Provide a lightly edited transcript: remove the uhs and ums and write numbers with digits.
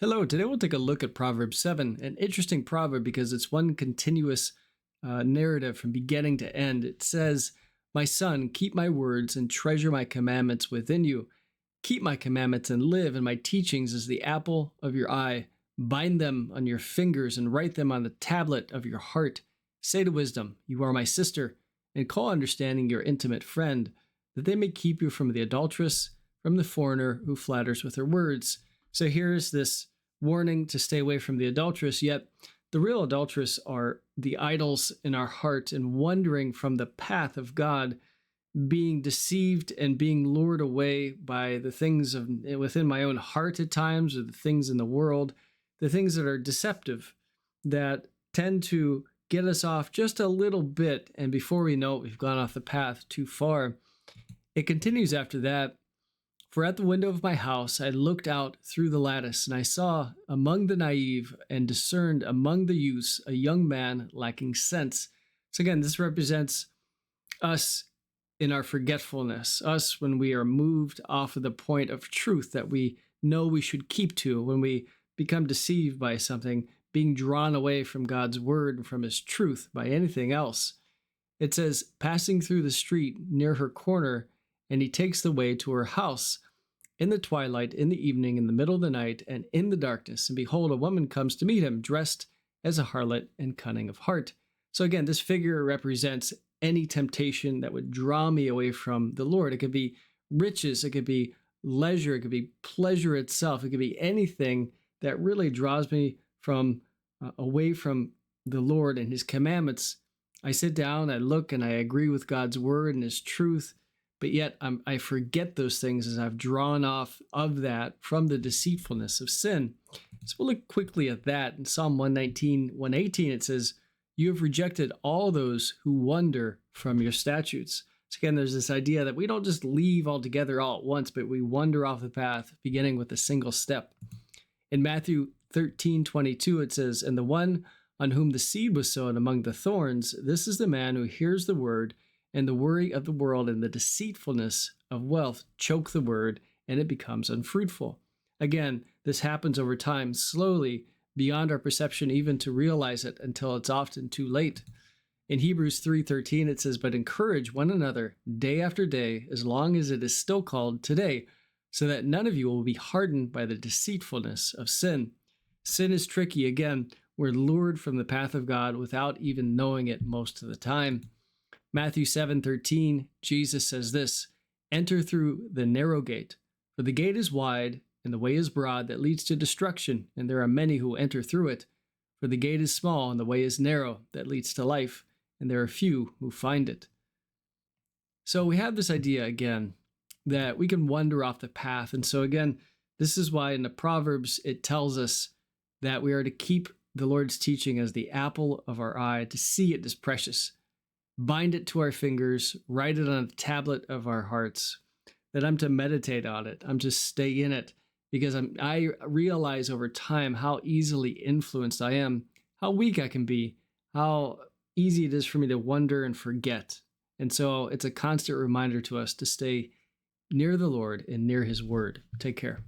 Hello, today we'll take a look at Proverbs 7, an interesting proverb because it's one continuous narrative from beginning to end. It says, "My son, keep my words and treasure my commandments within you. Keep my commandments and live, and my teachings as the apple of your eye. Bind them on your fingers and write them on the tablet of your heart. Say to wisdom, you are my sister, and call understanding your intimate friend, that they may keep you from the adulteress, from the foreigner who flatters with her words." So here's this warning to stay away from the adulteress, yet the real adulteress are the idols in our heart and wandering from the path of God, being deceived and being lured away by the things within my own heart at times, or the things in the world, the things that are deceptive, that tend to get us off just a little bit, and before we know it, we've gone off the path too far. It continues after that. "For at the window of my house I looked out through the lattice, and I saw among the naive and discerned among the youths a young man lacking sense." So again, this represents us in our forgetfulness, us when we are moved off of the point of truth that we know we should keep to, when we become deceived by something, being drawn away from God's word and from his truth by anything else. It says, "Passing through the street near her corner, and he takes the way to her house in the twilight, in the evening, in the middle of the night, and in the darkness. And behold, a woman comes to meet him, dressed as a harlot and cunning of heart." So again, this figure represents any temptation that would draw me away from the Lord. It could be riches, it could be leisure, it could be pleasure itself, it could be anything that really draws me from away from the Lord and his commandments. I sit down, I look, and I agree with God's word and his truth, but yet I forget those things as I've drawn off of that from the deceitfulness of sin. So we'll look quickly at that. In Psalm 119, 118, it says, "You have rejected all those who wander from your statutes." So again, there's this idea that we don't just leave altogether all at once, but we wander off the path, beginning with a single step. In Matthew 13:22, it says, "And the one on whom the seed was sown among the thorns, this is the man who hears the word, and the worry of the world and the deceitfulness of wealth choke the word, and it becomes unfruitful." Again, this happens over time, slowly, beyond our perception even to realize it, until it's often too late. In Hebrews 3:13, it says, "But encourage one another day after day, as long as it is still called today, so that none of you will be hardened by the deceitfulness of sin." Sin is tricky. Again, we're lured from the path of God without even knowing it most of the time. Matthew 7:13, Jesus says this, "Enter through the narrow gate, for the gate is wide and the way is broad that leads to destruction, and there are many who enter through it. For the gate is small and the way is narrow that leads to life, and there are few who find it." So we have this idea again that we can wander off the path. And so again, this is why in the Proverbs it tells us that we are to keep the Lord's teaching as the apple of our eye, to see it as precious. Bind it to our fingers, write it on a tablet of our hearts, that I'm to meditate on it. I'm to stay in it, because I realize over time how easily influenced I am, how weak I can be, how easy it is for me to wonder and forget. And so it's a constant reminder to us to stay near the Lord and near his word. Take care.